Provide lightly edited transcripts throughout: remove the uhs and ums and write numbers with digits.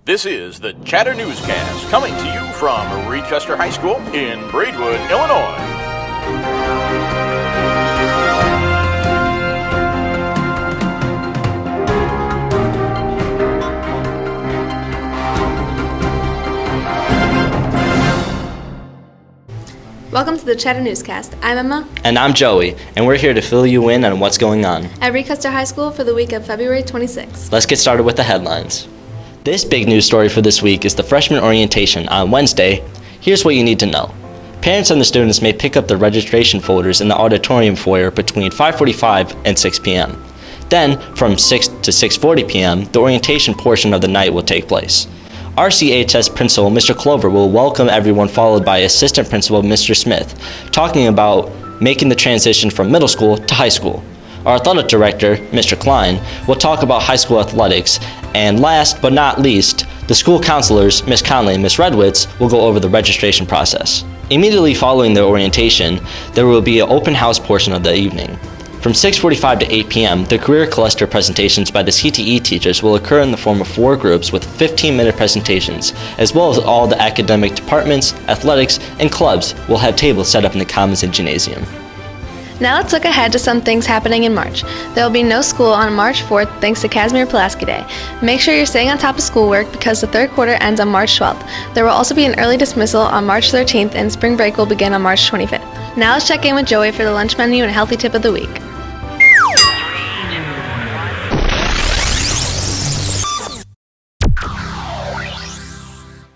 This is the Chatter Newscast, coming to you from Reed Custer High School in Braidwood, Illinois. Welcome to the Chatter Newscast. I'm Emma. And I'm Joey, and we're here to fill you in on what's going on at Reed Custer High School for the week of February 26th. Let's get started with the headlines. This big news story for this week is the freshman orientation on Wednesday. Here's what you need to know. Parents and the students may pick up their registration folders in the auditorium foyer between 5:45 and 6 p.m. Then, from 6 to 6:40 p.m., the orientation portion of the night will take place. RCHS Principal Mr. Clover will welcome everyone, followed by Assistant Principal Mr. Smith, talking about making the transition from middle school to high school. Our Athletic Director, Mr. Klein, will talk about high school athletics, and last but not least, the school counselors, Ms. Conley and Ms. Redwitz, will go over the registration process. Immediately following the orientation, there will be an open house portion of the evening. From 6:45 to 8 p.m., the career cluster presentations by the CTE teachers will occur in the form of 4 groups with 15-minute presentations, as well as all the academic departments, athletics, and clubs will have tables set up in the Commons and Gymnasium. Now let's look ahead to some things happening in March. There will be no school on March 4th thanks to Casimir Pulaski Day. Make sure you're staying on top of schoolwork because the third quarter ends on March 12th. There will also be an early dismissal on March 13th and spring break will begin on March 25th. Now let's check in with Joey for the lunch menu and a healthy tip of the week.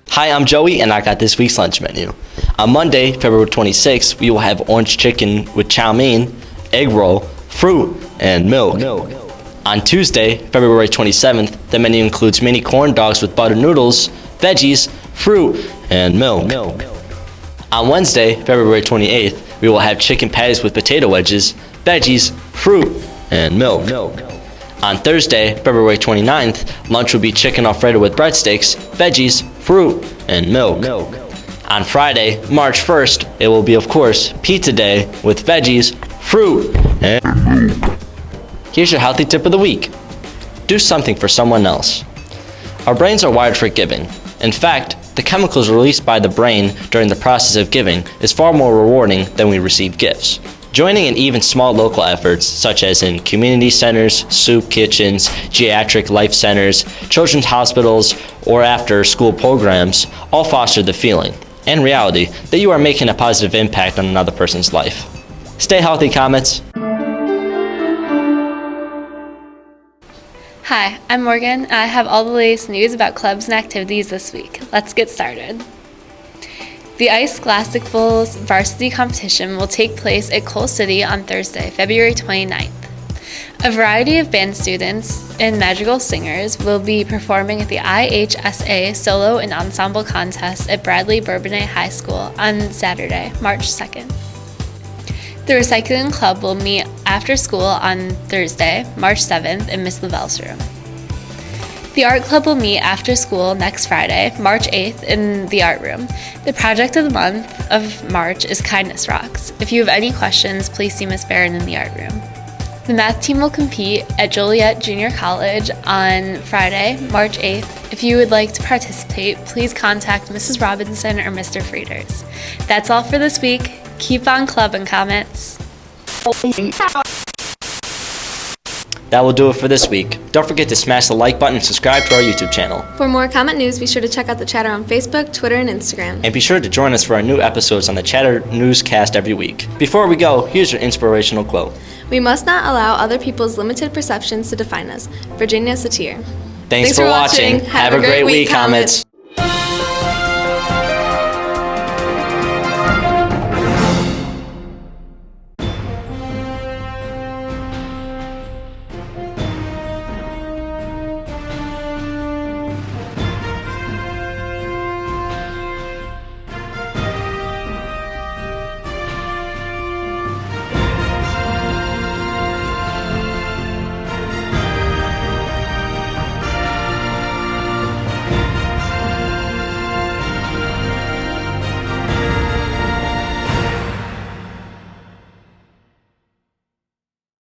Hi, I'm Joey, and I got this week's lunch menu. On Monday, February 26th, we will have orange chicken with chow mein, egg roll, fruit, and milk. On Tuesday, February 27th, the menu includes mini corn dogs with butter noodles, veggies, fruit, and milk. On Wednesday, February 28th, we will have chicken patties with potato wedges, veggies, fruit, and milk. On Thursday, February 29th, lunch will be chicken Alfredo with breadsticks, veggies, fruit, and milk. On Friday, March 1st, it will be, of course, pizza day with veggies, fruit, and milk. Here's your healthy tip of the week. Do something for someone else. Our brains are wired for giving. In fact, the chemicals released by the brain during the process of giving is far more rewarding than we receive gifts. Joining in even small local efforts, such as in community centers, soup kitchens, geriatric life centers, children's hospitals, or after-school programs, all foster the feeling and reality that you are making a positive impact on another person's life. Stay healthy, Comets. Hi, I'm Morgan, and I have all the latest news about clubs and activities this week. Let's get started. The Ice Scholastic Bowls varsity competition will take place at Coal City on Thursday, February 29th. A variety of band students and magical singers will be performing at the IHSA Solo and Ensemble Contest at Bradley Bourbonnais High School on Saturday, March 2nd. The Recycling Club will meet after school on Thursday, March 7th in Miss Lavelle's room. The Art Club will meet after school next Friday, March 8th in the Art Room. The project of the month of March is Kindness Rocks. If you have any questions, please see Miss Barron in the Art Room. The math team will compete at Joliet Junior College on Friday, March 8th. If you would like to participate, please contact Mrs. Robinson or Mr. Frieders. That's all for this week. Keep on clubbing, Comets. That will do it for this week. Don't forget to smash the like button and subscribe to our YouTube channel. For more Comet news, be sure to check out the Chatter on Facebook, Twitter, and Instagram. And be sure to join us for our new episodes on the Chatter Newscast every week. Before we go, here's your inspirational quote. We must not allow other people's limited perceptions to define us. Virginia Satir. Thanks for watching. Have a great week, Comets.